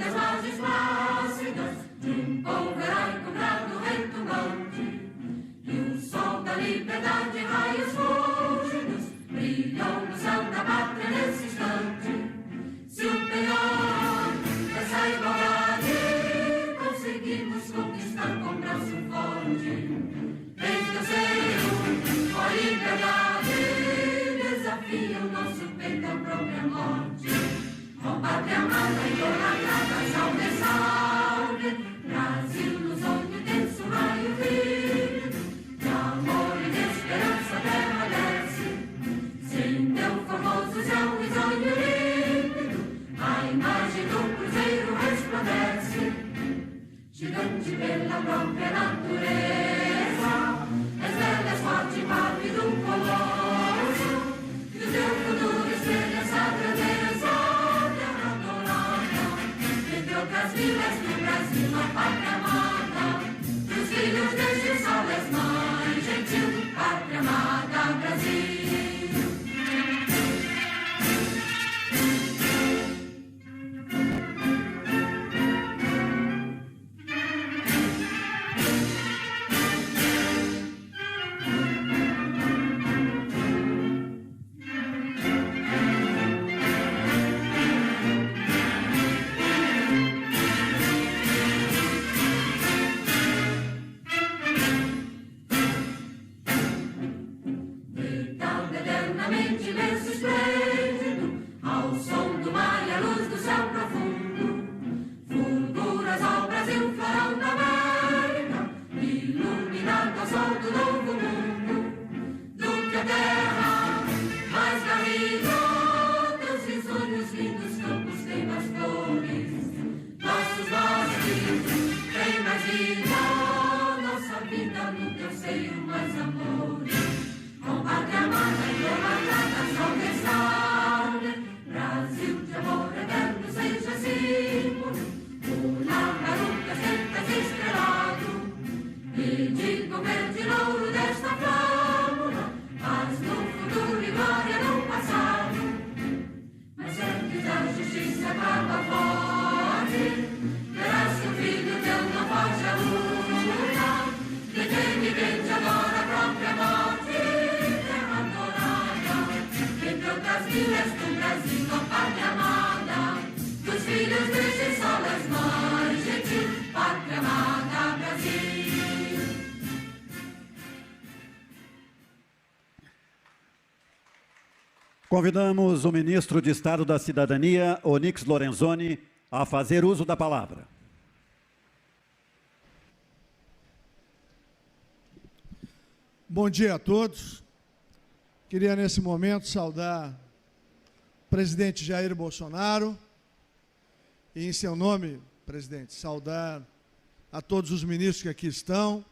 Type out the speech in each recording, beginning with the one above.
das margens plácidas de um povo heróico brado retumbante. E o sol da liberdade, raios fúlgidos, brilhou no céu da pátria nesse instante. Se o penhor dessa igualdade conseguimos conquistar com braço forte, desde o seio, ó liberdade, desafia o nosso peito à própria morte. Ó pátria amada, idolatrada, salve, salve, Brasil nos olhos denso raio vívido, de amor e de esperança a terra desce, sem teu formoso céu risonho límpido, a imagem do cruzeiro resplandece, gigante pela própria natureza, és bela, és forte, pálido um colosso, e o teu futuro espelha essa grandeza, terra adorada, entre outras vilas do Brasil, a pátria amada, dos filhos deste sol és mãe gentil, pátria amada, Brasil. Convidamos o ministro de Estado da Cidadania, Onyx Lorenzoni, a fazer uso da palavra. Bom dia a todos. Queria, nesse momento, saudar o presidente Jair Bolsonaro e, em seu nome, presidente, saudar a todos os ministros que aqui estão,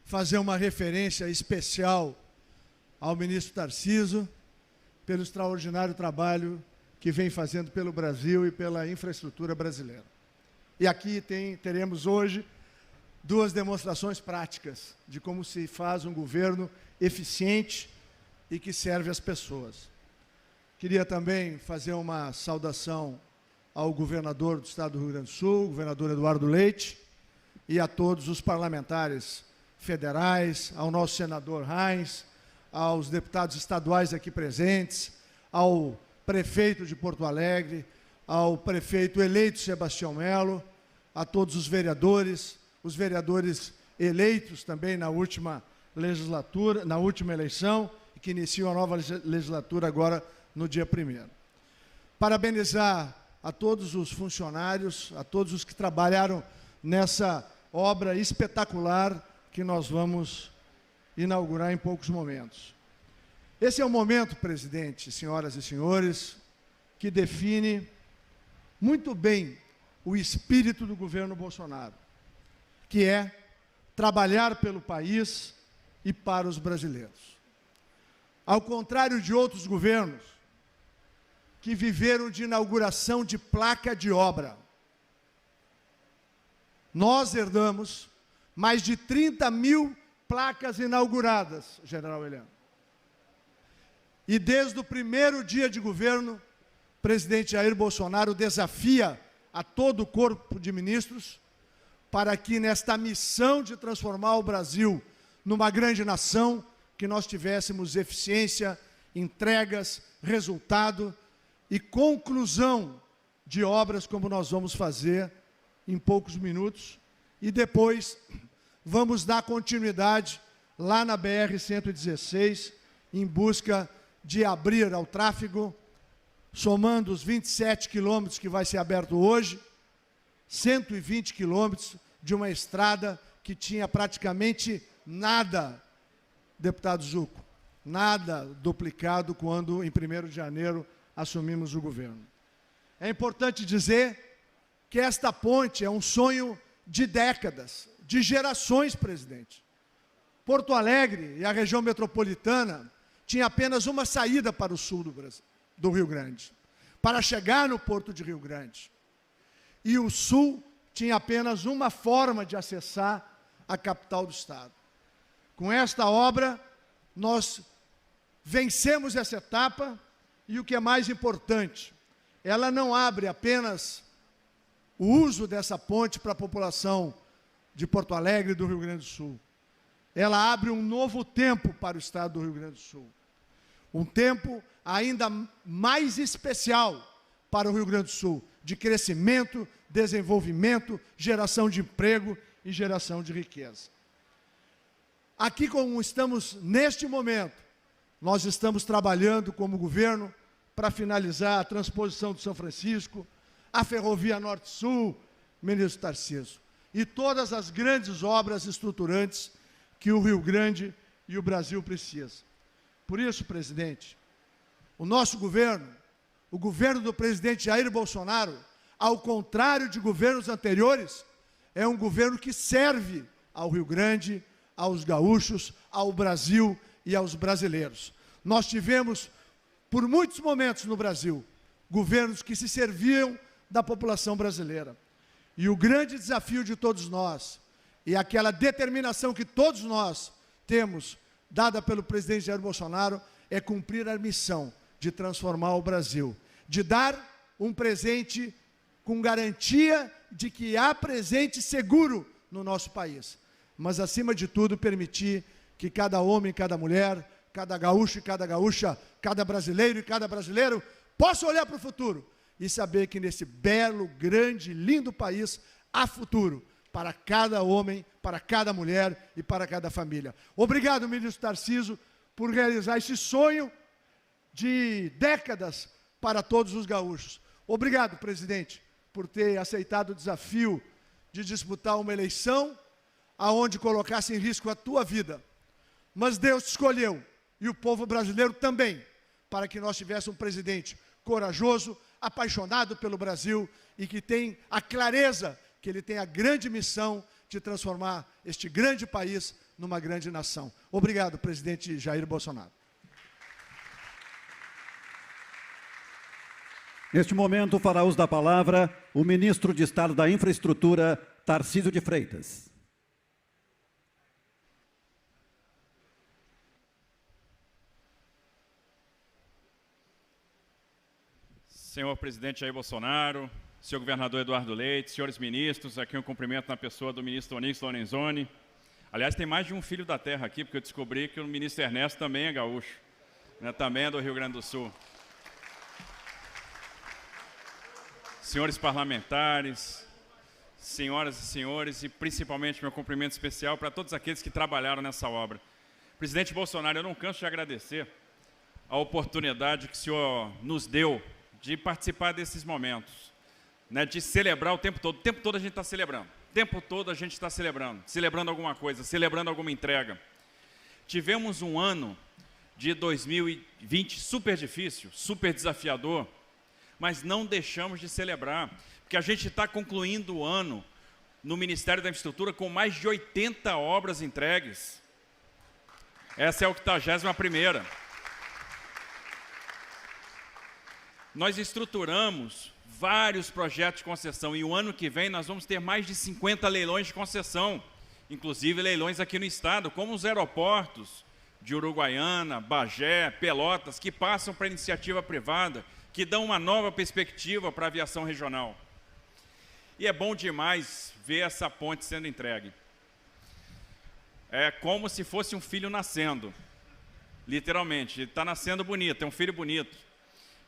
fazer uma referência especial ao ministro Tarcísio, pelo extraordinário trabalho que vem fazendo pelo Brasil e pela infraestrutura brasileira. E aqui teremos hoje duas demonstrações práticas de como se faz um governo eficiente e que serve às pessoas. Queria também fazer uma saudação ao governador do Estado do Rio Grande do Sul, governador Eduardo Leite, e a todos os parlamentares federais, ao nosso senador Reins, aos deputados estaduais aqui presentes, ao prefeito de Porto Alegre, ao prefeito eleito Sebastião Melo, a todos os vereadores eleitos também na última legislatura, na última eleição, e que iniciam a nova legislatura agora no dia 1º. Parabenizar a todos os funcionários, a todos os que trabalharam nessa obra espetacular que nós vamos inaugurar em poucos momentos. Esse é o momento, presidente, senhoras e senhores, que define muito bem o espírito do governo Bolsonaro, que é trabalhar pelo país e para os brasileiros. Ao contrário de outros governos que viveram de inauguração de placa de obra, nós herdamos mais de 30 mil placas inauguradas, general Heleno. E desde o primeiro dia de governo, o presidente Jair Bolsonaro desafia a todo o corpo de ministros, para que nesta missão de transformar o Brasil numa grande nação, que nós tivéssemos eficiência, entregas, resultado e conclusão de obras como nós vamos fazer em poucos minutos. E depois vamos dar continuidade lá na BR-116, em busca de abrir ao tráfego, somando os 27 quilômetros que vai ser aberto hoje, 120 quilômetros de uma estrada que tinha praticamente nada, deputado Zucco, nada duplicado quando, em 1º de janeiro, assumimos o governo. É importante dizer que esta ponte é um sonho de décadas, de gerações, presidente. Porto Alegre e a região metropolitana tinha apenas uma saída para o sul do Brasil, do Rio Grande, para chegar no porto de Rio Grande. E o sul tinha apenas uma forma de acessar a capital do estado. Com esta obra, nós vencemos essa etapa e o que é mais importante, ela não abre apenas o uso dessa ponte para a população de Porto Alegre e do Rio Grande do Sul. Ela abre um novo tempo para o estado do Rio Grande do Sul. Um tempo ainda mais especial para o Rio Grande do Sul, de crescimento, desenvolvimento, geração de emprego e geração de riqueza. Aqui, como estamos neste momento, nós estamos trabalhando como governo para finalizar a transposição do São Francisco, a Ferrovia Norte-Sul, ministro Tarcísio, e todas as grandes obras estruturantes que o Rio Grande e o Brasil precisam. Por isso, presidente, o nosso governo, o governo do presidente Jair Bolsonaro, ao contrário de governos anteriores, é um governo que serve ao Rio Grande, aos gaúchos, ao Brasil e aos brasileiros. Nós tivemos, por muitos momentos no Brasil, governos que se serviam da população brasileira. E o grande desafio de todos nós, e aquela determinação que todos nós temos, dada pelo presidente Jair Bolsonaro, é cumprir a missão de transformar o Brasil, de dar um presente com garantia de que há presente seguro no nosso país, mas, acima de tudo, permitir que cada homem, cada mulher, cada gaúcho e cada gaúcha, cada brasileiro e cada brasileiro possa olhar para o futuro e saber que nesse belo, grande, lindo país há futuro para cada homem, para cada mulher e para cada família. Obrigado, ministro Tarcísio, por realizar esse sonho de décadas para todos os gaúchos. Obrigado, presidente, por ter aceitado o desafio de disputar uma eleição aonde colocasse em risco a tua vida. Mas Deus te escolheu, e o povo brasileiro também, para que nós tivéssemos um presidente corajoso, apaixonado pelo Brasil e que tem a clareza que ele tem a grande missão de transformar este grande país numa grande nação. Obrigado, presidente Jair Bolsonaro. Neste momento, fará uso da palavra o ministro de Estado da Infraestrutura, Tarcísio de Freitas. Senhor presidente Jair Bolsonaro, senhor governador Eduardo Leite, senhores ministros, aqui um cumprimento na pessoa do ministro Onyx Lorenzoni. Aliás, tem mais de um filho da terra aqui, porque eu descobri que o ministro Ernesto também é gaúcho, né, também é do Rio Grande do Sul. Senhores parlamentares, senhoras e senhores, e principalmente meu cumprimento especial para todos aqueles que trabalharam nessa obra. Presidente Bolsonaro, eu não canso de agradecer a oportunidade que o senhor nos deu de participar desses momentos, né, de celebrar o tempo todo. O tempo todo a gente está celebrando. O tempo todo a gente está celebrando. Celebrando alguma coisa, celebrando alguma entrega. Tivemos um ano de 2020 super difícil, super desafiador, mas não deixamos de celebrar, porque a gente está concluindo o ano no Ministério da Infraestrutura com mais de 80 obras entregues. Essa é a 81ª. Nós estruturamos vários projetos de concessão e o ano que vem nós vamos ter mais de 50 leilões de concessão, inclusive leilões aqui no estado, como os aeroportos de Uruguaiana, Bagé, Pelotas, que passam para a iniciativa privada, que dão uma nova perspectiva para a aviação regional. E é bom demais ver essa ponte sendo entregue. É como se fosse um filho nascendo, literalmente. Ele está nascendo bonito, é um filho bonito.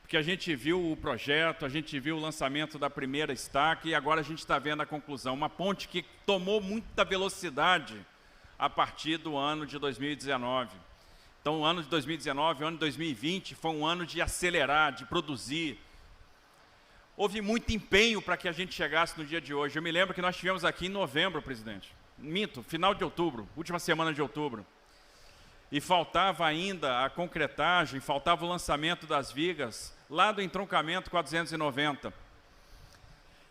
Porque a gente viu o projeto, a gente viu o lançamento da primeira estaca e agora a gente está vendo a conclusão. Uma ponte que tomou muita velocidade a partir do ano de 2019. Então, o ano de 2019, o ano de 2020, foi um ano de acelerar, de produzir. Houve muito empenho para que a gente chegasse no dia de hoje. Eu me lembro que nós estivemos aqui em novembro, presidente. Minto, final de outubro, última semana de outubro. E faltava ainda a concretagem, faltava o lançamento das vigas, lá do entroncamento 490.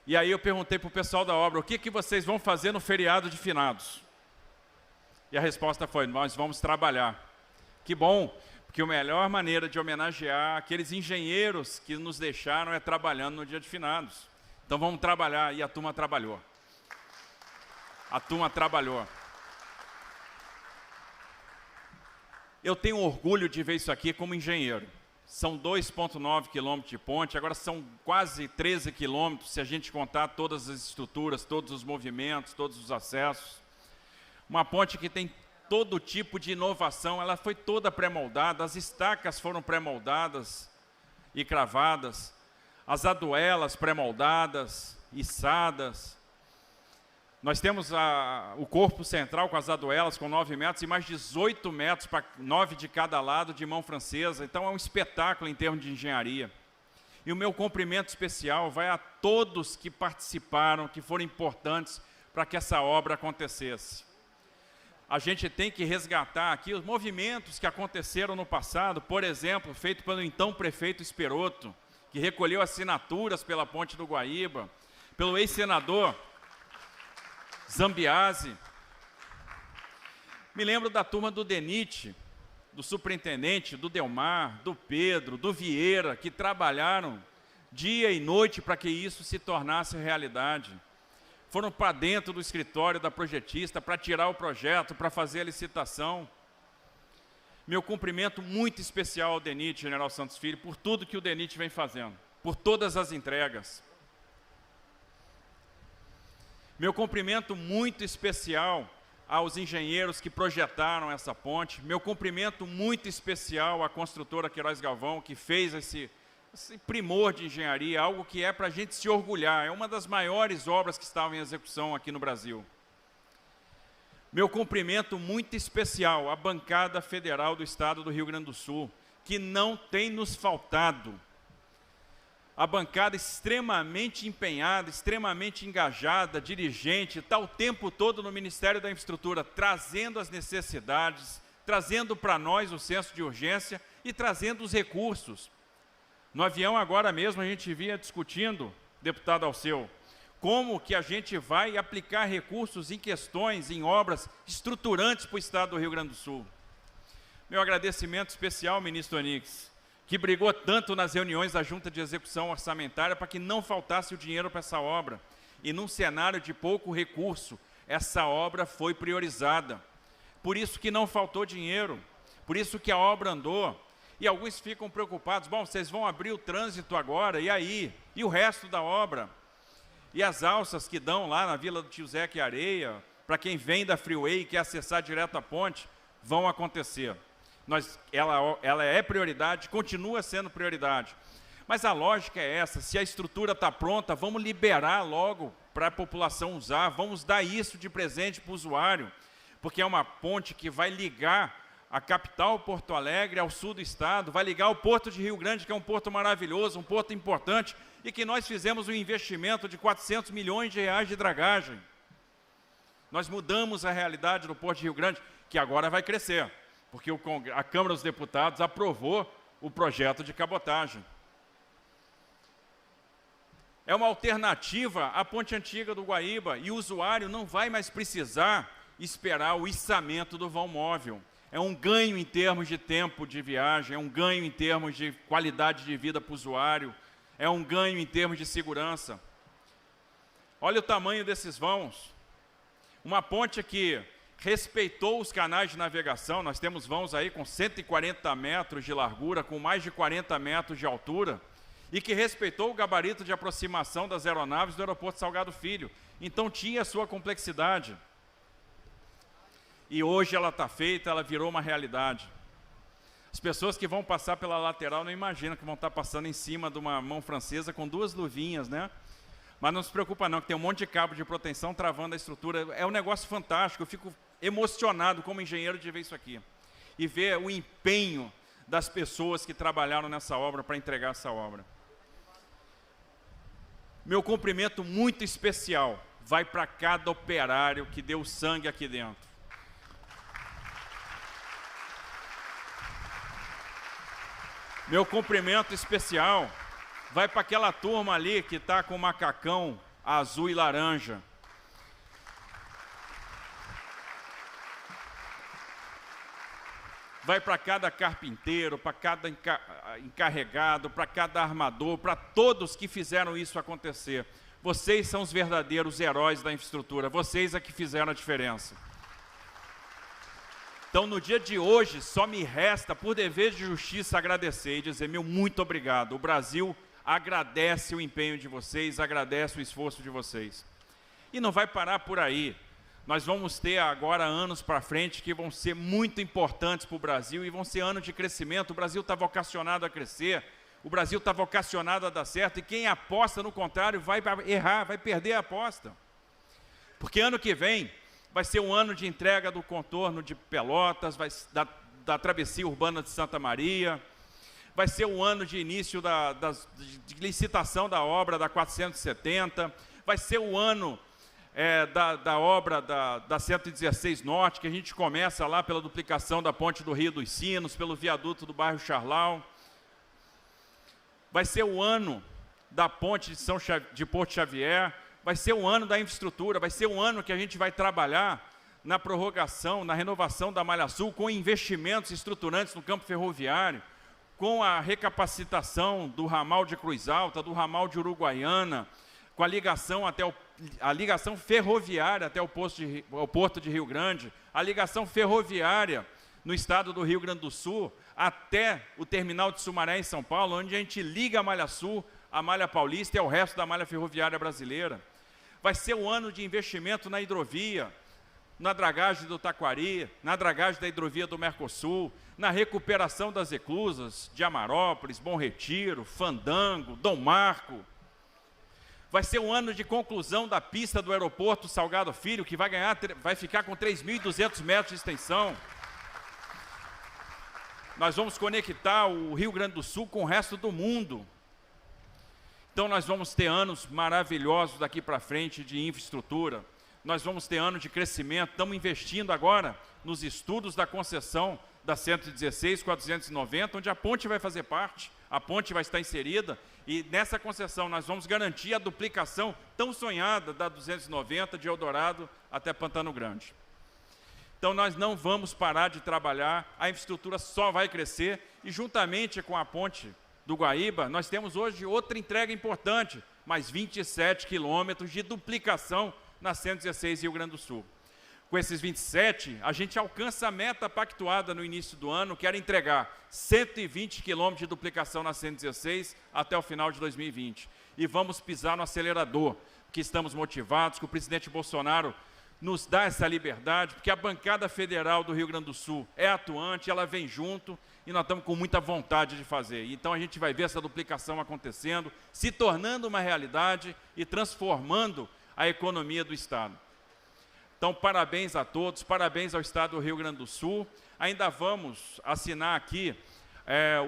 E aí eu perguntei para o pessoal da obra, o que vocês vão fazer no feriado de finados? E a resposta foi, nós vamos trabalhar. Que bom, porque a melhor maneira de homenagear aqueles engenheiros que nos deixaram é trabalhando no dia de finados. Então vamos trabalhar, e a turma trabalhou. A turma trabalhou. Eu tenho orgulho de ver isso aqui como engenheiro. São 2,9 quilômetros de ponte, agora são quase 13 quilômetros, se a gente contar todas as estruturas, todos os movimentos, todos os acessos. Uma ponte que tem todo tipo de inovação, ela foi toda pré-moldada, as estacas foram pré-moldadas e cravadas, as aduelas pré-moldadas, içadas. Nós temos o corpo central com as aduelas com 9 metros e mais 18 metros para 9 de cada lado de mão francesa. Então é um espetáculo em termos de engenharia. E o meu cumprimento especial vai a todos que participaram, que foram importantes para que essa obra acontecesse. A gente tem que resgatar aqui os movimentos que aconteceram no passado, por exemplo, feito pelo então prefeito Esperotto, que recolheu assinaturas pela Ponte do Guaíba, pelo ex-senador Zambiase. Me lembro da turma do DENIT, do superintendente, do Delmar, do Pedro, do Vieira, que trabalharam dia e noite para que isso se tornasse realidade. Foram para dentro do escritório da projetista para tirar o projeto, para fazer a licitação. Meu cumprimento muito especial ao DENIT, General Santos Filho, por tudo que o DENIT vem fazendo, por todas as entregas. Meu cumprimento muito especial aos engenheiros que projetaram essa ponte. Meu cumprimento muito especial à construtora Queiroz Galvão, que fez esse primor de engenharia, algo que é para a gente se orgulhar. É uma das maiores obras que estavam em execução aqui no Brasil. Meu cumprimento muito especial à bancada federal do Estado do Rio Grande do Sul, que não tem nos faltado. A bancada extremamente empenhada, extremamente engajada, dirigente, está o tempo todo no Ministério da Infraestrutura, trazendo as necessidades, trazendo para nós o senso de urgência e trazendo os recursos. No avião, agora mesmo, a gente vinha discutindo, deputado Alceu, como que a gente vai aplicar recursos em questões, em obras estruturantes para o Estado do Rio Grande do Sul. Meu agradecimento especial ao ministro Onix, que brigou tanto nas reuniões da Junta de Execução Orçamentária para que não faltasse o dinheiro para essa obra. E num cenário de pouco recurso, essa obra foi priorizada. Por isso que não faltou dinheiro, por isso que a obra andou. E alguns ficam preocupados, bom, vocês vão abrir o trânsito agora, e aí? E o resto da obra? E as alças que dão lá na Vila do Tio Zeca e Areia, para quem vem da Freeway e quer acessar direto a ponte, vão acontecer. Ela é prioridade, continua sendo prioridade. Mas a lógica é essa, se a estrutura está pronta, vamos liberar logo para a população usar, vamos dar isso de presente para o usuário, porque é uma ponte que vai ligar a capital Porto Alegre ao sul do estado, vai ligar o Porto de Rio Grande, que é um porto maravilhoso, um porto importante, e que nós fizemos um investimento de 400 milhões de reais de dragagem. Nós mudamos a realidade do Porto de Rio Grande, que agora vai crescer, porque a Câmara dos Deputados aprovou o projeto de cabotagem. É uma alternativa à Ponte Antiga do Guaíba, e o usuário não vai mais precisar esperar o içamento do vão móvel. É um ganho em termos de tempo de viagem, é um ganho em termos de qualidade de vida para o usuário, é um ganho em termos de segurança. Olha o tamanho desses vãos. Uma ponte que respeitou os canais de navegação, nós temos vãos aí com 140 metros de largura, com mais de 40 metros de altura, e que respeitou o gabarito de aproximação das aeronaves do aeroporto Salgado Filho. Então tinha a sua complexidade. E hoje ela está feita, ela virou uma realidade. As pessoas que vão passar pela lateral não imaginam que vão estar passando em cima de uma mão francesa com 2 luvinhas, né? Mas não se preocupa não, que tem um monte de cabo de proteção travando a estrutura. É um negócio fantástico, eu fico emocionado como engenheiro de ver isso aqui. E ver o empenho das pessoas que trabalharam nessa obra para entregar essa obra. Meu cumprimento muito especial vai para cada operário que deu sangue aqui dentro. Meu cumprimento especial vai para aquela turma ali que está com o macacão azul e laranja. Vai para cada carpinteiro, para cada encarregado, para cada armador, para todos que fizeram isso acontecer. Vocês são os verdadeiros heróis da infraestrutura, vocês é que fizeram a diferença. Então, no dia de hoje, só me resta, por dever de justiça, agradecer e dizer, meu muito obrigado. O Brasil agradece o empenho de vocês, agradece o esforço de vocês. E não vai parar por aí. Nós vamos ter agora anos para frente que vão ser muito importantes para o Brasil e vão ser anos de crescimento. O Brasil está vocacionado a crescer, o Brasil está vocacionado a dar certo, e quem aposta no contrário vai errar, vai perder a aposta. Porque ano que vem vai ser um ano de entrega do contorno de Pelotas, da travessia urbana de Santa Maria, vai ser um ano de início de licitação da obra da 470, vai ser o ano da obra da 116 Norte, que a gente começa lá pela duplicação da ponte do Rio dos Sinos, pelo viaduto do bairro Charlau. Vai ser o ano da ponte de Porto Xavier, vai ser o ano da infraestrutura, vai ser o ano que a gente vai trabalhar na prorrogação, na renovação da Malha Sul, com investimentos estruturantes no campo ferroviário, com a recapacitação do ramal de Cruz Alta, do ramal de Uruguaiana, com a ligação ferroviária até o Porto de Rio Grande, a ligação ferroviária no estado do Rio Grande do Sul, até o terminal de Sumaré em São Paulo, onde a gente liga a Malha Sul, a Malha Paulista e ao resto da malha ferroviária brasileira. Vai ser o ano de investimento na hidrovia, na dragagem do Taquari, na dragagem da hidrovia do Mercosul, na recuperação das eclusas de Amarópolis, Bom Retiro, Fandango, Dom Marco. Vai ser um ano de conclusão da pista do aeroporto Salgado Filho, que vai ficar com 3.200 metros de extensão. Nós vamos conectar o Rio Grande do Sul com o resto do mundo. Então nós vamos ter anos maravilhosos daqui para frente de infraestrutura. Nós vamos ter anos de crescimento. Estamos investindo agora nos estudos da concessão da 116 com a 290, onde a ponte vai fazer parte, a ponte vai estar inserida, e nessa concessão nós vamos garantir a duplicação tão sonhada da 290 de Eldorado até Pantano Grande. Então nós não vamos parar de trabalhar, a infraestrutura só vai crescer, e juntamente com a ponte do Guaíba, nós temos hoje outra entrega importante, mais 27 quilômetros de duplicação na 116 Rio Grande do Sul. Com esses 27, a gente alcança a meta pactuada no início do ano, que era entregar 120 quilômetros de duplicação na 116 até o final de 2020. E vamos pisar no acelerador, porque estamos motivados, que o presidente Bolsonaro nos dá essa liberdade, porque a bancada federal do Rio Grande do Sul é atuante, ela vem junto, e nós estamos com muita vontade de fazer. Então a gente vai ver essa duplicação acontecendo, se tornando uma realidade e transformando a economia do Estado. Então, parabéns a todos, parabéns ao Estado do Rio Grande do Sul. Ainda vamos assinar aqui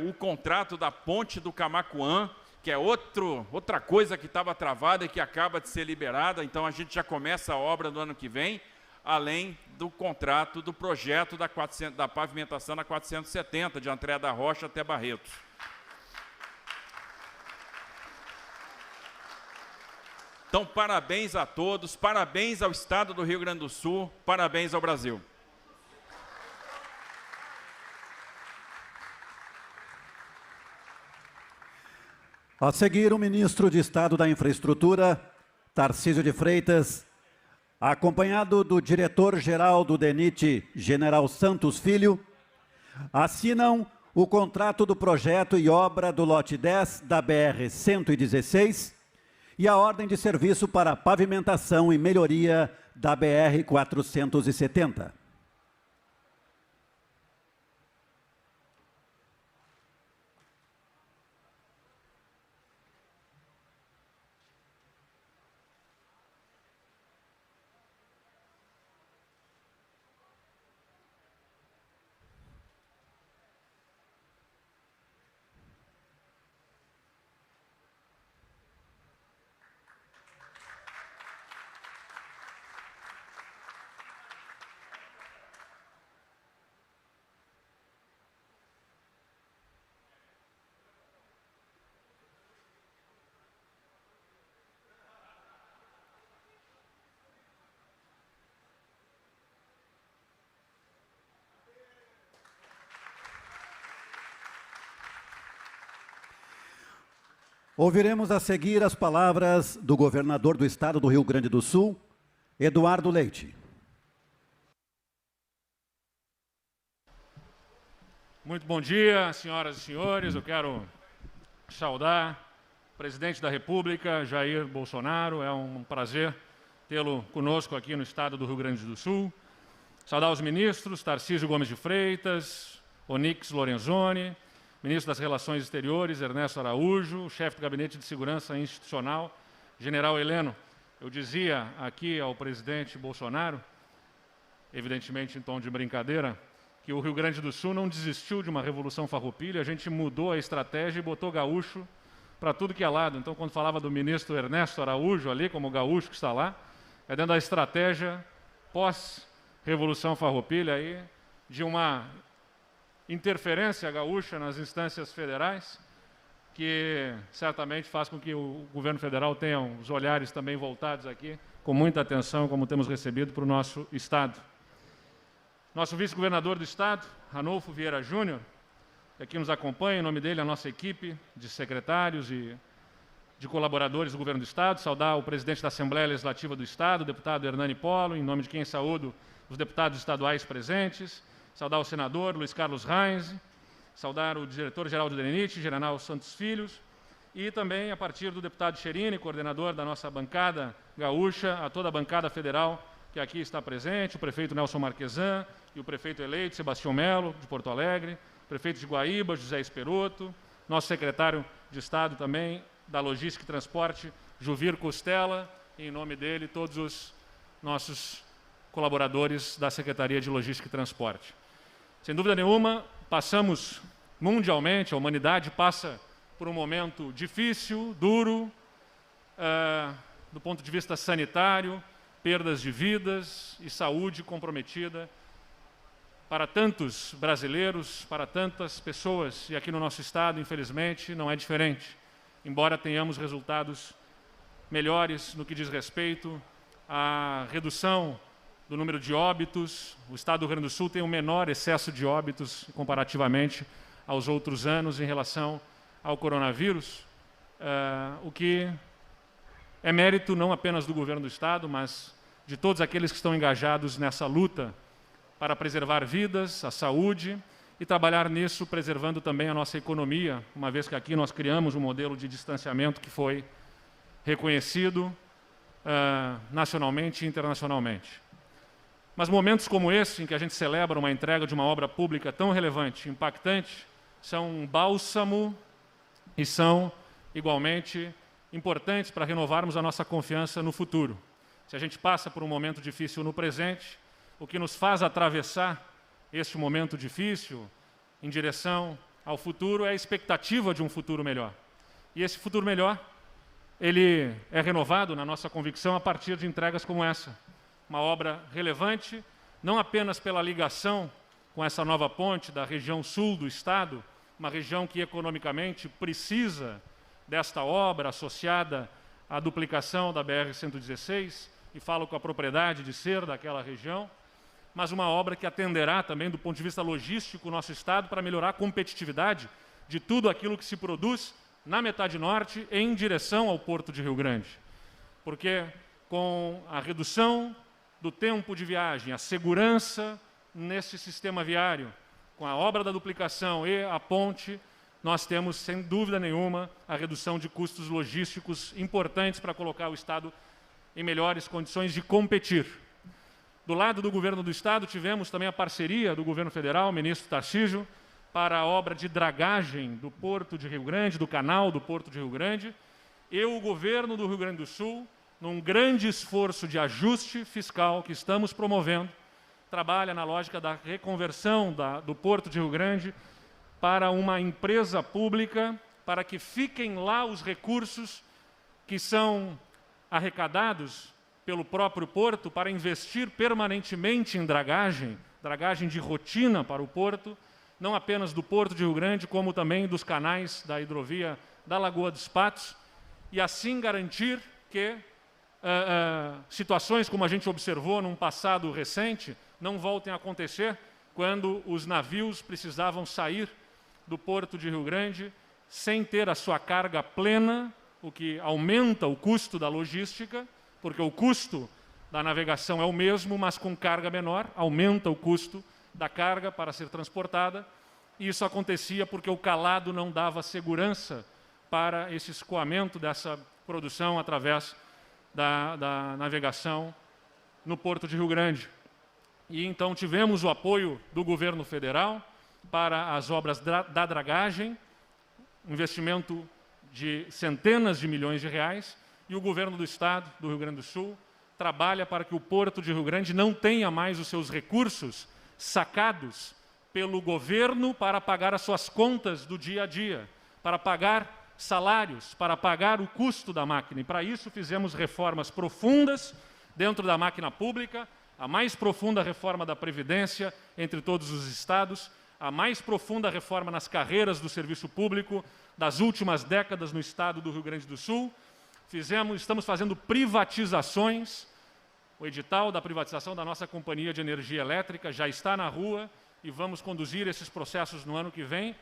o contrato da ponte do Camaquã, que é outra coisa que estava travada e que acaba de ser liberada. Então, a gente já começa a obra no ano que vem, além do contrato do projeto da pavimentação na 470, de André da Rocha até Barretos. Então, parabéns a todos, parabéns ao Estado do Rio Grande do Sul, parabéns ao Brasil. A seguir, o ministro de Estado da Infraestrutura, Tarcísio de Freitas, acompanhado do diretor-geral do DENIT, General Santos Filho, assinam o contrato do projeto e obra do lote 10 da BR-116 e a ordem de serviço para pavimentação e melhoria da BR-470. Ouviremos a seguir as palavras do governador do Estado do Rio Grande do Sul, Eduardo Leite. Muito bom dia, senhoras e senhores. Eu quero saudar o presidente da República, Jair Bolsonaro. É um prazer tê-lo conosco aqui no Estado do Rio Grande do Sul. Saudar os ministros, Tarcísio Gomes de Freitas, Onyx Lorenzoni, ministro das Relações Exteriores, Ernesto Araújo, chefe do Gabinete de Segurança Institucional, general Heleno. Eu dizia aqui ao presidente Bolsonaro, evidentemente em tom de brincadeira, que o Rio Grande do Sul não desistiu de uma revolução farroupilha, a gente mudou a estratégia e botou gaúcho para tudo que é lado. Então, quando falava do ministro Ernesto Araújo ali, como gaúcho que está lá, é dentro da estratégia pós-revolução farroupilha aí, de uma interferência gaúcha nas instâncias federais, que certamente faz com que o governo federal tenha os olhares também voltados aqui, com muita atenção, como temos recebido para o nosso Estado. Nosso vice-governador do Estado, Ranolfo Vieira Júnior, que aqui nos acompanha, em nome dele, a nossa equipe de secretários e de colaboradores do governo do Estado, saudar o presidente da Assembleia Legislativa do Estado, o deputado Hernani Polo, em nome de quem saúdo os deputados estaduais presentes, saudar o senador Luiz Carlos Reins, saudar o diretor-geral do DENIT, General Santos Filhos, e também, a partir do deputado Cherini, coordenador da nossa bancada gaúcha, a toda a bancada federal que aqui está presente, o prefeito Nelson Marquesan e o prefeito eleito Sebastião Melo, de Porto Alegre, o prefeito de Guaíba, José Esperoto, nosso secretário de Estado também da Logística e Transporte, Juvir Costela, e em nome dele, todos os nossos colaboradores da Secretaria de Logística e Transporte. Sem dúvida nenhuma, passamos mundialmente, a humanidade passa por um momento difícil, duro, do ponto de vista sanitário, perdas de vidas e saúde comprometida para tantos brasileiros, para tantas pessoas, e aqui no nosso Estado, infelizmente, não é diferente. Embora tenhamos resultados melhores no que diz respeito à redução do número de óbitos, o Estado do Rio Grande do Sul tem um menor excesso de óbitos comparativamente aos outros anos em relação ao coronavírus, o que é mérito não apenas do governo do Estado, mas de todos aqueles que estão engajados nessa luta para preservar vidas, a saúde e trabalhar nisso preservando também a nossa economia, uma vez que aqui nós criamos um modelo de distanciamento que foi reconhecido nacionalmente e internacionalmente. Mas momentos como esse, em que a gente celebra uma entrega de uma obra pública tão relevante, impactante, são um bálsamo e são, igualmente, importantes para renovarmos a nossa confiança no futuro. Se a gente passa por um momento difícil no presente, o que nos faz atravessar este momento difícil em direção ao futuro é a expectativa de um futuro melhor. E esse futuro melhor, ele é renovado na nossa convicção a partir de entregas como essa. Uma obra relevante, não apenas pela ligação com essa nova ponte da região sul do Estado, uma região que economicamente precisa desta obra associada à duplicação da BR-116, e falo com a propriedade de ser daquela região, mas uma obra que atenderá também, do ponto de vista logístico, o nosso Estado para melhorar a competitividade de tudo aquilo que se produz na metade norte em direção ao Porto de Rio Grande. Porque com a redução do tempo de viagem, a segurança nesse sistema viário, com a obra da duplicação e a ponte, nós temos, sem dúvida nenhuma, a redução de custos logísticos importantes para colocar o Estado em melhores condições de competir. Do lado do governo do Estado, tivemos também a parceria do governo federal, o ministro Tarcísio, para a obra de dragagem do Porto de Rio Grande, do canal do Porto de Rio Grande, e o governo do Rio Grande do Sul, num grande esforço de ajuste fiscal que estamos promovendo, trabalha na lógica da reconversão do Porto de Rio Grande para uma empresa pública, para que fiquem lá os recursos que são arrecadados pelo próprio porto para investir permanentemente em dragagem de rotina para o porto, não apenas do Porto de Rio Grande, como também dos canais da hidrovia da Lagoa dos Patos, e assim garantir que situações como a gente observou num passado recente não voltem a acontecer quando os navios precisavam sair do Porto de Rio Grande sem ter a sua carga plena, o que aumenta o custo da logística, porque o custo da navegação é o mesmo, mas com carga menor, aumenta o custo da carga para ser transportada, e isso acontecia porque o calado não dava segurança para esse escoamento dessa produção através da navegação no Porto de Rio Grande. E então tivemos o apoio do governo federal para as obras da dragagem, investimento de centenas de milhões de reais, e o governo do Estado, do Rio Grande do Sul, trabalha para que o Porto de Rio Grande não tenha mais os seus recursos sacados pelo governo para pagar as suas contas do dia a dia, para pagar salários, para pagar o custo da máquina. E para isso fizemos reformas profundas dentro da máquina pública, a mais profunda reforma da Previdência entre todos os estados, a mais profunda reforma nas carreiras do serviço público das últimas décadas no estado do Rio Grande do Sul. Estamos fazendo privatizações. O edital da privatização da nossa companhia de energia elétrica já está na rua e vamos conduzir esses processos no ano que vem,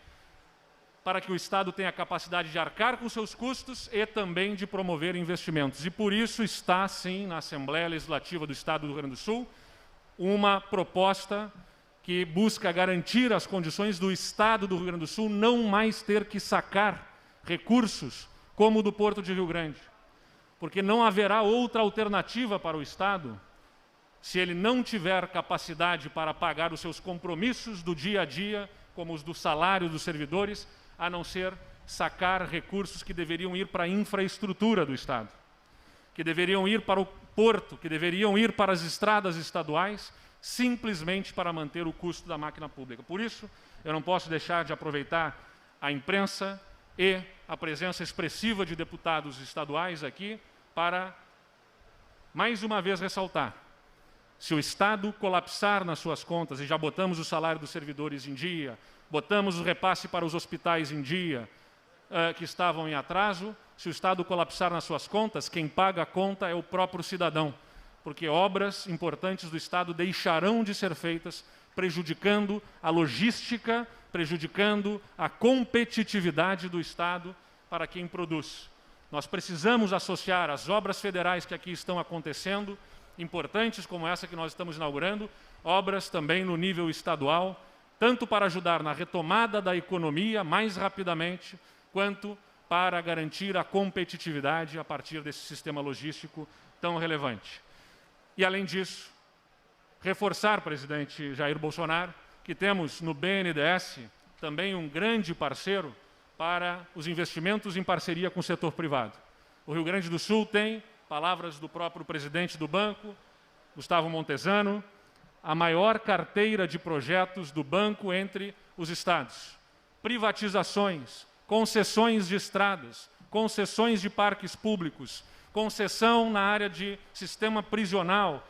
para que o Estado tenha a capacidade de arcar com seus custos e também de promover investimentos. E por isso está, sim, na Assembleia Legislativa do Estado do Rio Grande do Sul, uma proposta que busca garantir as condições do Estado do Rio Grande do Sul não mais ter que sacar recursos como o do Porto de Rio Grande. Porque não haverá outra alternativa para o Estado se ele não tiver capacidade para pagar os seus compromissos do dia a dia, como os do salário dos servidores, a não ser sacar recursos que deveriam ir para a infraestrutura do Estado, que deveriam ir para o porto, que deveriam ir para as estradas estaduais, simplesmente para manter o custo da máquina pública. Por isso, eu não posso deixar de aproveitar a imprensa e a presença expressiva de deputados estaduais aqui para, mais uma vez, ressaltar: se o Estado colapsar nas suas contas, e já botamos o salário dos servidores em dia, botamos o repasse para os hospitais em dia, que estavam em atraso, se o Estado colapsar nas suas contas, quem paga a conta é o próprio cidadão, porque obras importantes do Estado deixarão de ser feitas, prejudicando a logística, prejudicando a competitividade do Estado para quem produz. Nós precisamos associar as obras federais que aqui estão acontecendo, importantes como essa que nós estamos inaugurando, obras também no nível estadual, tanto para ajudar na retomada da economia mais rapidamente, quanto para garantir a competitividade a partir desse sistema logístico tão relevante. E, além disso, reforçar, presidente Jair Bolsonaro, que temos no BNDES também um grande parceiro para os investimentos em parceria com o setor privado. O Rio Grande do Sul tem, palavras do próprio presidente do banco, Gustavo Montezano, a maior carteira de projetos do banco entre os estados. Privatizações, concessões de estradas, concessões de parques públicos, concessão na área de sistema prisional,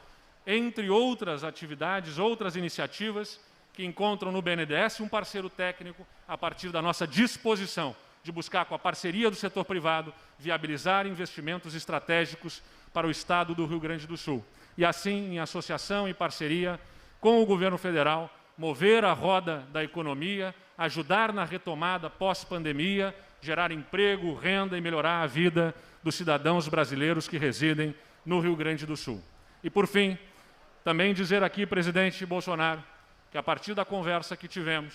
entre outras atividades, outras iniciativas que encontram no BNDES um parceiro técnico a partir da nossa disposição de buscar, com a parceria do setor privado, viabilizar investimentos estratégicos para o Estado do Rio Grande do Sul. E assim, em associação e parceria com o governo federal, mover a roda da economia, ajudar na retomada pós-pandemia, gerar emprego, renda e melhorar a vida dos cidadãos brasileiros que residem no Rio Grande do Sul. E, por fim, também dizer aqui, presidente Bolsonaro, que a partir da conversa que tivemos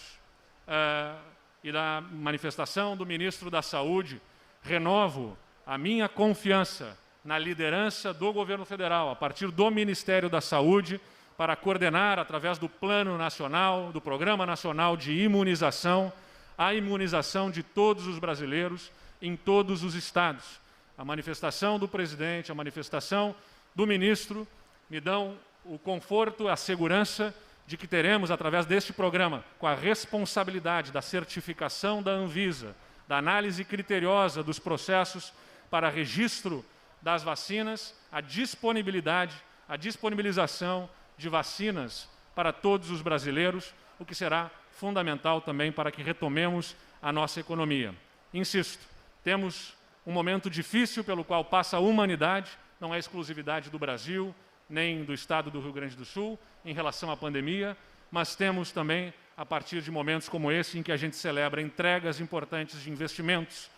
e da manifestação do ministro da Saúde, renovo a minha confiança na liderança do governo federal, a partir do Ministério da Saúde, para coordenar, através do Plano Nacional, do Programa Nacional de Imunização, a imunização de todos os brasileiros em todos os estados. A manifestação do presidente, a manifestação do ministro me dão o conforto, a segurança de que teremos, através deste programa, com a responsabilidade da certificação da Anvisa, da análise criteriosa dos processos para registro das vacinas, a disponibilização de vacinas para todos os brasileiros, o que será fundamental também para que retomemos a nossa economia. Insisto, temos um momento difícil pelo qual passa a humanidade, não é exclusividade do Brasil, nem do estado do Rio Grande do Sul, em relação à pandemia, mas temos também, a partir de momentos como esse, em que a gente celebra entregas importantes de investimentos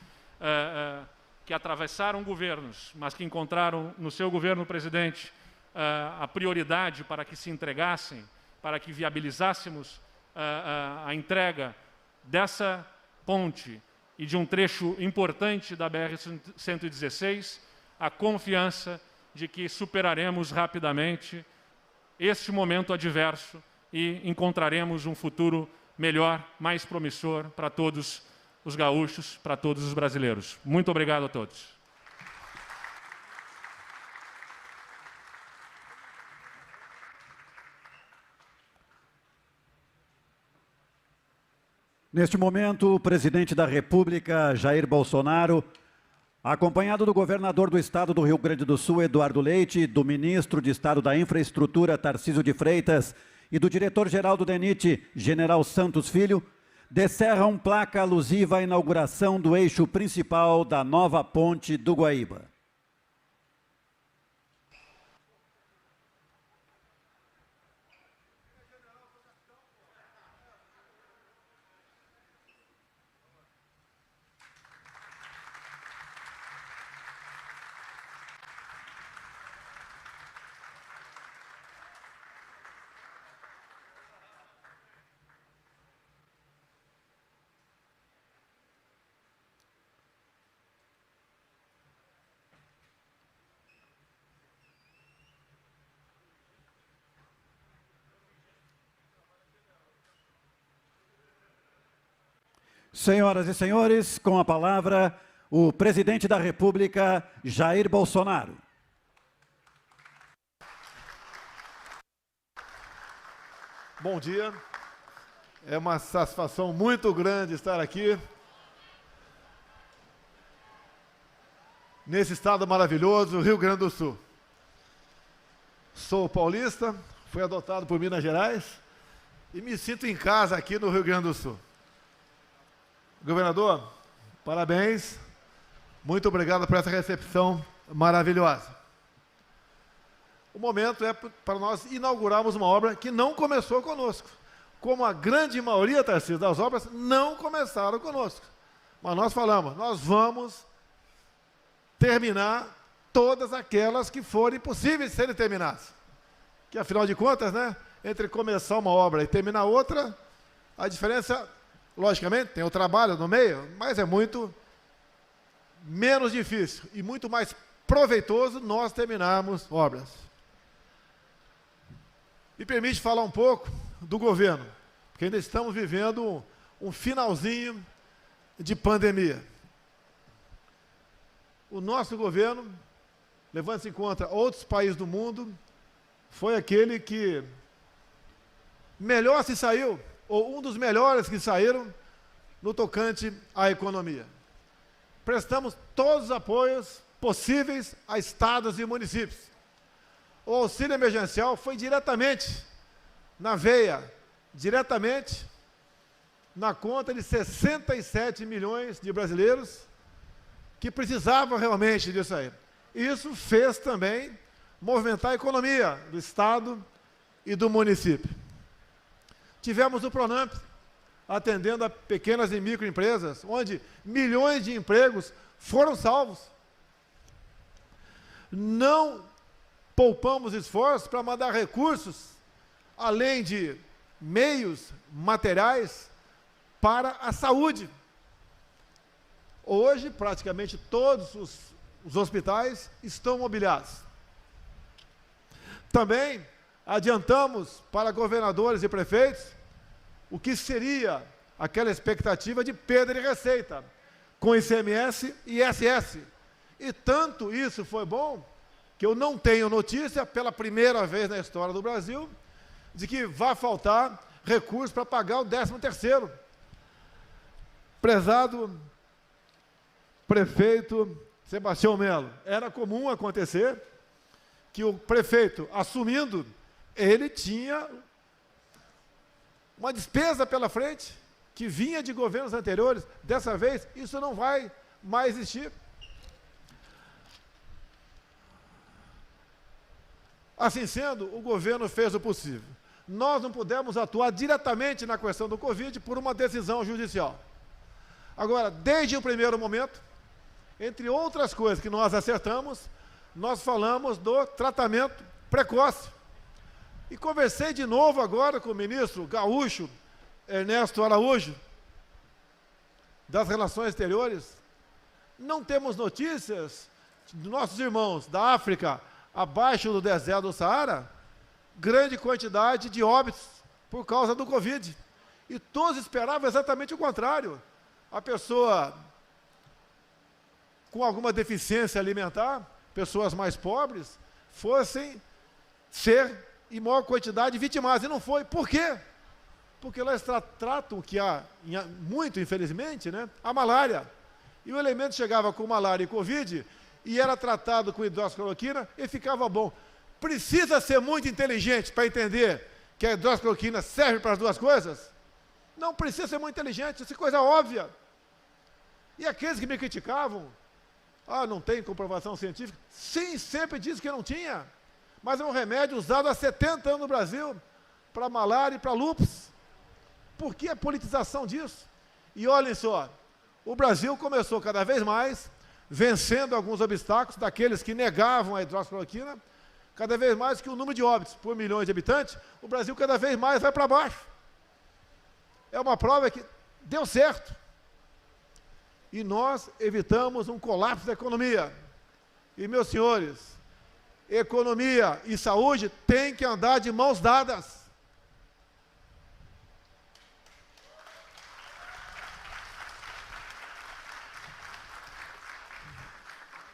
que atravessaram governos, mas que encontraram no seu governo, presidente, a prioridade para que se entregassem, para que viabilizássemos a entrega dessa ponte e de um trecho importante da BR-116, a confiança de que superaremos rapidamente este momento adverso e encontraremos um futuro melhor, mais promissor para todos os gaúchos, para todos os brasileiros. Muito obrigado a todos. Neste momento, o presidente da República, Jair Bolsonaro, acompanhado do governador do estado do Rio Grande do Sul, Eduardo Leite, do ministro de Estado da Infraestrutura, Tarcísio de Freitas, e do diretor-geral do DENIT, General Santos Filho, descerram placa alusiva à inauguração do eixo principal da nova ponte do Guaíba. Senhoras e senhores, com a palavra, o presidente da República, Jair Bolsonaro. Bom dia. É uma satisfação muito grande estar aqui, nesse estado maravilhoso, Rio Grande do Sul. Sou paulista, fui adotado por Minas Gerais e me sinto em casa aqui no Rio Grande do Sul. Governador, parabéns, muito obrigado por essa recepção maravilhosa. O momento é para nós inaugurarmos uma obra que não começou conosco. Como a grande maioria, Tarcísio, das obras não começaram conosco. Mas nós falamos, nós vamos terminar todas aquelas que forem possíveis de serem terminadas. Que afinal de contas, né, entre começar uma obra e terminar outra, a diferença... Logicamente, tem o trabalho no meio, mas é muito menos difícil e muito mais proveitoso nós terminarmos obras. Me permite falar um pouco do governo, porque ainda estamos vivendo um finalzinho de pandemia. O nosso governo, levando-se em conta outros países do mundo, foi aquele que melhor se saiu, ou um dos melhores que saíram no tocante à economia. Prestamos todos os apoios possíveis a estados e municípios. O auxílio emergencial foi diretamente na veia, diretamente na conta de 67 milhões de brasileiros que precisavam realmente disso aí. Isso fez também movimentar a economia do estado e do município. Tivemos o Pronamp, atendendo a pequenas e microempresas, onde milhões de empregos foram salvos. Não poupamos esforços para mandar recursos, além de meios materiais para a saúde. Hoje, praticamente todos os hospitais estão mobiliados. Também adiantamos para governadores e prefeitos o que seria aquela expectativa de perda de receita, com ICMS e ISS. E tanto isso foi bom, que eu não tenho notícia, pela primeira vez na história do Brasil, de que vai faltar recursos para pagar o 13º. Prezado prefeito Sebastião Melo, era comum acontecer que o prefeito, assumindo, ele tinha uma despesa pela frente, que vinha de governos anteriores. Dessa vez, isso não vai mais existir. Assim sendo, o governo fez o possível. Nós não pudemos atuar diretamente na questão do Covid por uma decisão judicial. Agora, desde o primeiro momento, entre outras coisas que nós acertamos, nós falamos do tratamento precoce. E conversei de novo agora com o ministro gaúcho, Ernesto Araújo, das Relações Exteriores. Não temos notícias de nossos irmãos da África, abaixo do deserto do Saara, grande quantidade de óbitos por causa do Covid. E todos esperavam exatamente o contrário. A pessoa com alguma deficiência alimentar, pessoas mais pobres, fossem ser em maior quantidade vitimadas. E não foi. Por quê? Porque elas tratam que há, muito infelizmente, né, a malária. E o elemento chegava com malária e Covid e era tratado com hidroxicloroquina e ficava bom. Precisa ser muito inteligente para entender que a hidroxicloroquina serve para as duas coisas? Não precisa ser muito inteligente, isso é coisa óbvia. E aqueles que me criticavam, não tem comprovação científica? Sim, sempre disse que não tinha. Mas é um remédio usado há 70 anos no Brasil para malária e para lúpus. Por que a politização disso? E olhem só, o Brasil começou cada vez mais, vencendo alguns obstáculos daqueles que negavam a hidroxicloroquina, cada vez mais que o número de óbitos por milhões de habitantes, o Brasil cada vez mais vai para baixo. É uma prova que deu certo. E nós evitamos um colapso da economia. E, meus senhores, economia e saúde têm que andar de mãos dadas.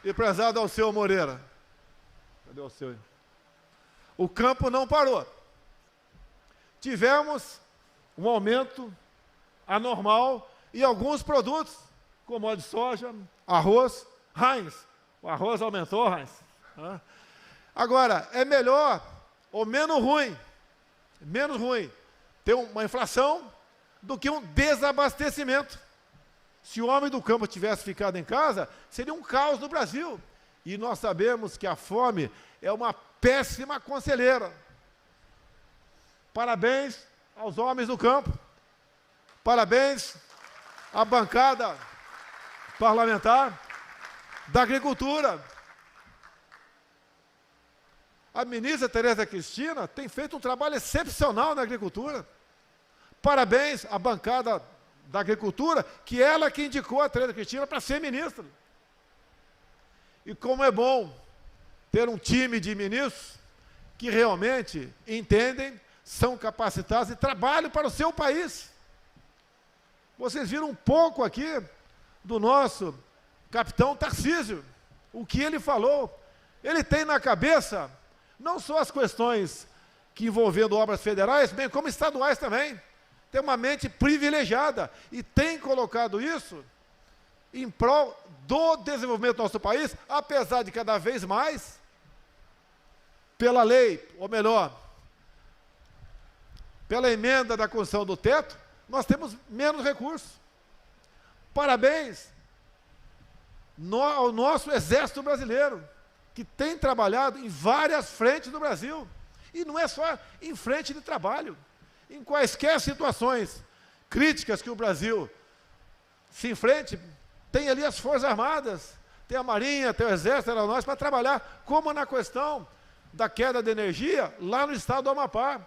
E prezado Alceu Moreira, cadê o Alceu? O campo não parou. Tivemos um aumento anormal em alguns produtos, como óleo de soja, arroz, Heinz. O arroz aumentou, Heinz. Agora, é melhor ou menos ruim ter uma inflação do que um desabastecimento. Se o homem do campo tivesse ficado em casa, seria um caos no Brasil. E nós sabemos que a fome é uma péssima conselheira. Parabéns aos homens do campo. Parabéns à bancada parlamentar da agricultura. A ministra Tereza Cristina tem feito um trabalho excepcional na agricultura. Parabéns à bancada da agricultura, que ela que indicou a Tereza Cristina para ser ministra. E como é bom ter um time de ministros que realmente entendem, são capacitados e trabalham para o seu país. Vocês viram um pouco aqui do nosso capitão Tarcísio, o que ele falou. Ele tem na cabeça não só as questões que envolvendo obras federais, bem como estaduais também. Tem uma mente privilegiada e tem colocado isso em prol do desenvolvimento do nosso país, apesar de cada vez mais, pela lei, ou melhor, pela emenda da construção do teto, nós temos menos recursos. Parabéns ao nosso Exército Brasileiro, que tem trabalhado em várias frentes do Brasil. E não é só em frente de trabalho. Em quaisquer situações críticas que o Brasil se enfrente, tem ali as Forças Armadas, tem a Marinha, tem o Exército, tem nós para trabalhar, como na questão da queda de energia lá no estado do Amapá.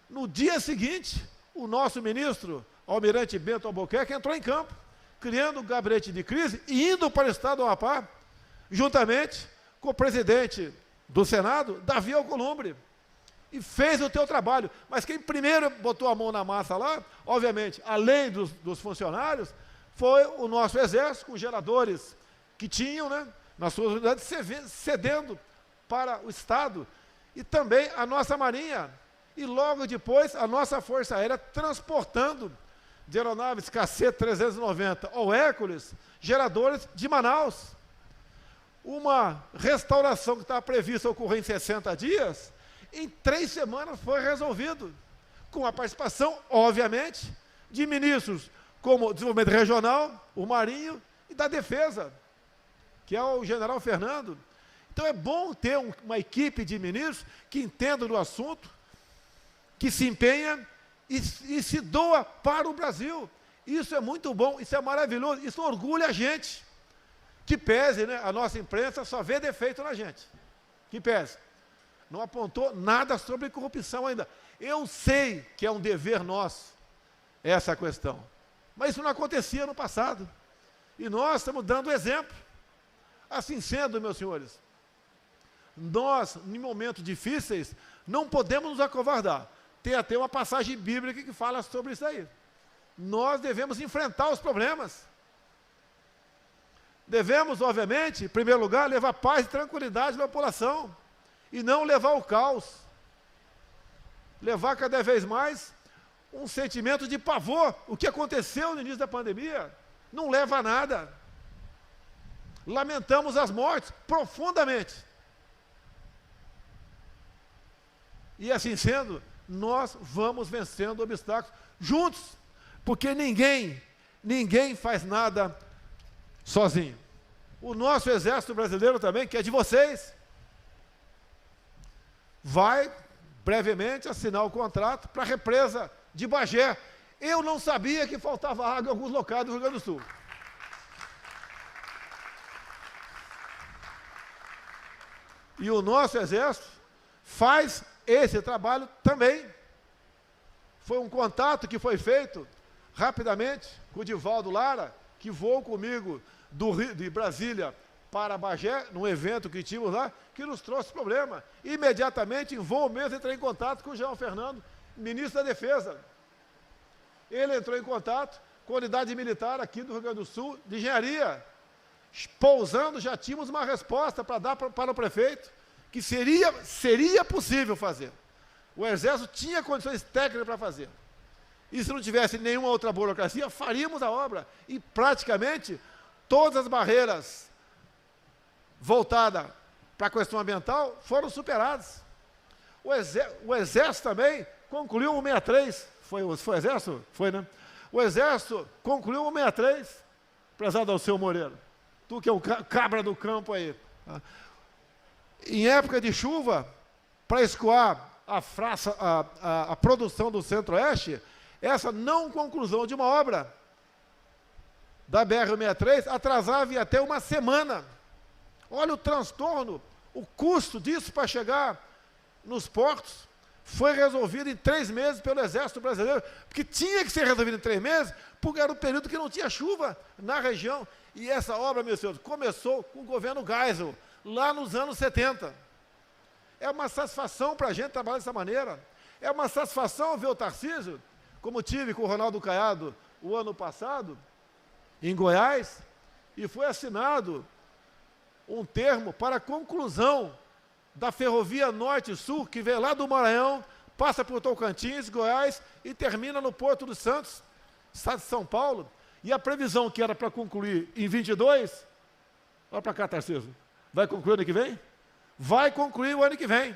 No dia seguinte, o nosso ministro, Almirante Bento Albuquerque, entrou em campo, criando o gabinete de crise e indo para o estado do Amapá, juntamente com o presidente do Senado, Davi Alcolumbre, e fez o teu trabalho. Mas quem primeiro botou a mão na massa lá, obviamente, além dos funcionários, foi o nosso Exército, com geradores que tinham, né, nas suas unidades, cedendo para o Estado, e também a nossa Marinha, e logo depois a nossa Força Aérea transportando de aeronaves KC-390 ou Hércules, geradores de Manaus. Uma restauração que estava prevista ocorrer em 60 dias, em 3 semanas foi resolvido, com a participação, obviamente, de ministros como o Desenvolvimento Regional, o Marinho e da Defesa, que é o general Fernando. Então é bom ter uma equipe de ministros que entendam do assunto, que se empenha e se doa para o Brasil. Isso é muito bom, isso é maravilhoso, isso orgulha a gente. Que pese, né, a nossa imprensa só vê defeito na gente. Que pese. Não apontou nada sobre corrupção ainda. Eu sei que é um dever nosso essa questão. Mas isso não acontecia no passado. E nós estamos dando exemplo. Assim sendo, meus senhores, nós, em momentos difíceis, não podemos nos acovardar. Tem até uma passagem bíblica que fala sobre isso aí. Nós devemos enfrentar os problemas. Devemos, obviamente, em primeiro lugar, levar paz e tranquilidade à população. E não levar o caos. Levar cada vez mais um sentimento de pavor. O que aconteceu no início da pandemia não leva a nada. Lamentamos as mortes profundamente. E assim sendo, nós vamos vencendo obstáculos juntos, porque ninguém faz nada sozinho. O nosso Exército Brasileiro também, que é de vocês, vai brevemente assinar o contrato para a represa de Bagé. Eu não sabia que faltava água em alguns locais do Rio Grande do Sul. E o nosso Exército faz esse trabalho também. Foi um contato que foi feito rapidamente com o Divaldo Lara, que voou comigo de Brasília para Bagé, num evento que tínhamos lá, que nos trouxe problema. Imediatamente, em voo mesmo, entrei em contato com o João Fernando, ministro da Defesa. Ele entrou em contato com a unidade militar aqui do Rio Grande do Sul, de engenharia. Pousando, já tínhamos uma resposta para dar para o prefeito, que seria possível fazer. O Exército tinha condições técnicas para fazer. E se não tivesse nenhuma outra burocracia, faríamos a obra. E praticamente todas as barreiras voltadas para a questão ambiental foram superadas. O Exército também concluiu o 63. Foi o Exército? Foi, né? O Exército concluiu o 63, prezado Alceu Moreira. Tu que é o cabra do campo aí. Em época de chuva, para escoar a produção do Centro-Oeste, essa não conclusão de uma obra da BR-63 atrasava em até uma semana. Olha o transtorno, o custo disso para chegar nos portos. Foi resolvido em 3 meses pelo Exército Brasileiro, porque tinha que ser resolvido em 3 meses, porque era o período que não tinha chuva na região. E essa obra, meus senhores, começou com o governo Geisel, lá nos anos 70. É uma satisfação para a gente trabalhar dessa maneira. É uma satisfação ver o Tarcísio, como tive com o Ronaldo Caiado o ano passado, em Goiás, e foi assinado um termo para a conclusão da ferrovia Norte-Sul, que vem lá do Maranhão, passa por Tocantins, Goiás, e termina no Porto dos Santos, estado de São Paulo. E a previsão que era para concluir em 22, olha para cá, Tarcísio, vai concluir ano que vem? Vai concluir o ano que vem.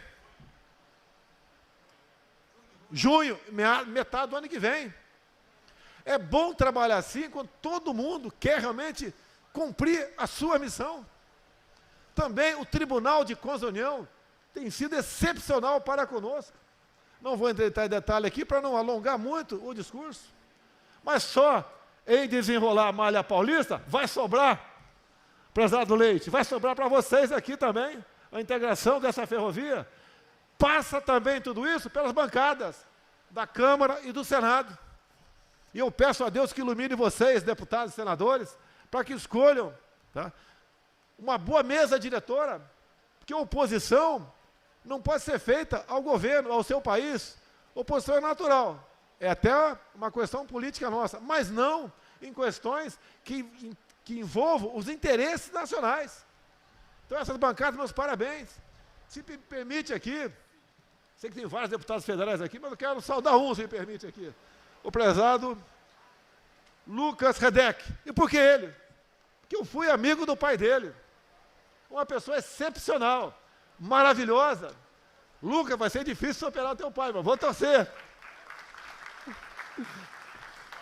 Junho, metade do ano que vem. É bom trabalhar assim quando todo mundo quer realmente cumprir a sua missão. Também o Tribunal de Contas da União tem sido excepcional para conosco. Não vou entrar em detalhe aqui para não alongar muito o discurso, mas só em desenrolar a malha paulista vai sobrar, prezado Leite, vai sobrar para vocês aqui também, a integração dessa ferrovia. Passa também tudo isso pelas bancadas. da Câmara e do Senado. E eu peço a Deus que ilumine vocês, deputados e senadores, para que escolham, tá, uma boa mesa diretora, porque oposição não pode ser feita ao governo, ao seu país. Oposição é natural, é até uma questão política nossa, mas não em questões que envolvam os interesses nacionais. Então, essas bancadas, meus parabéns. Se me permite aqui, sei que tem vários deputados federais aqui, mas eu quero saudar um, se me permite aqui. O prezado Lucas Redec. E por que ele? Porque eu fui amigo do pai dele. Uma pessoa excepcional, maravilhosa. Lucas, vai ser difícil superar o teu pai, mas vou torcer.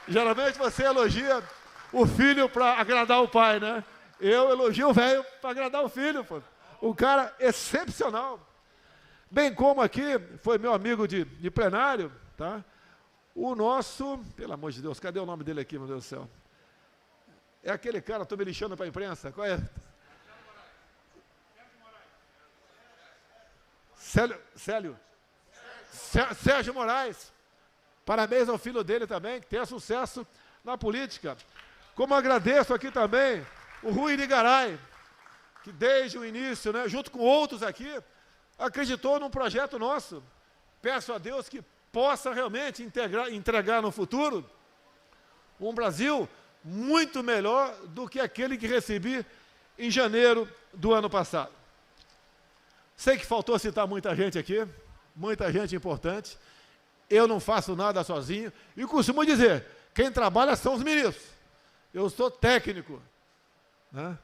Geralmente você elogia o filho para agradar o pai, né? Eu elogio o velho para agradar o filho, pô. Um cara excepcional. Bem como aqui, foi meu amigo de plenário, tá? O nosso, pelo amor de Deus, cadê o nome dele aqui, meu Deus do céu? É aquele cara, estou me lixando para a imprensa, qual é? Sérgio Moraes. Parabéns ao filho dele também, que tenha sucesso na política. Como agradeço aqui também o Rui Irigaray, que desde o início, né, junto com outros aqui, acreditou num projeto nosso. Peço a Deus que possa realmente entregar no futuro um Brasil muito melhor do que aquele que recebi em janeiro do ano passado. Sei que faltou citar muita gente aqui, muita gente importante. Eu não faço nada sozinho. E costumo dizer, quem trabalha são os ministros. Eu sou técnico, né?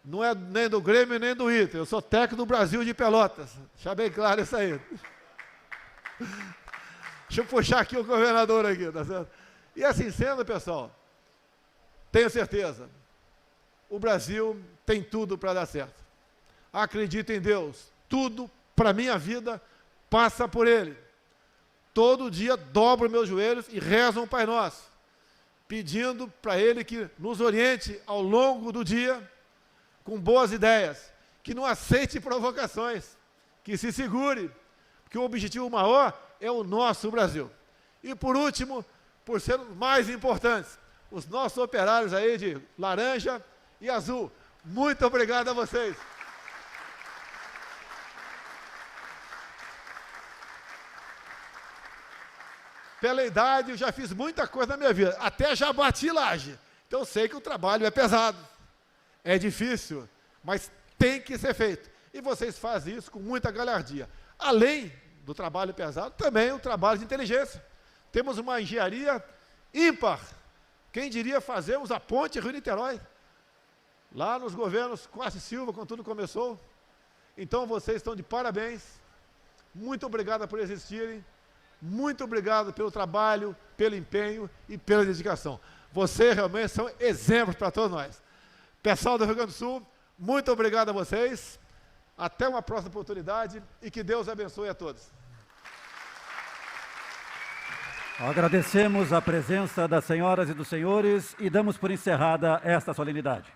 Não é nem do Grêmio nem do Inter. Eu sou técnico do Brasil de Pelotas. Deixa bem claro isso aí. Deixa eu puxar aqui o governador aqui, tá certo? E assim sendo, pessoal, tenho certeza, o Brasil tem tudo para dar certo. Acredito em Deus. Tudo para a minha vida passa por Ele. Todo dia dobro meus joelhos e rezo um Pai Nosso, pedindo para Ele que nos oriente ao longo do dia com boas ideias, que não aceite provocações, que se segure, porque o objetivo maior é o nosso Brasil. E por último, por ser os mais importantes, os nossos operários aí de laranja e azul. Muito obrigado a vocês. Pela idade, eu já fiz muita coisa na minha vida, até já bati laje. Então eu sei que o trabalho é pesado, é difícil, mas tem que ser feito. E vocês fazem isso com muita galhardia. Além do trabalho pesado, também o trabalho de inteligência. Temos uma engenharia ímpar. Quem diria fazermos a ponte Rio-Niterói? Lá nos governos Costa e Silva, quando tudo começou. Então vocês estão de parabéns. Muito obrigado por existirem. Muito obrigado pelo trabalho, pelo empenho e pela dedicação. Vocês realmente são exemplos para todos nós. Pessoal do Rio Grande do Sul, muito obrigado a vocês. Até uma próxima oportunidade e que Deus abençoe a todos. Agradecemos a presença das senhoras e dos senhores e damos por encerrada esta solenidade.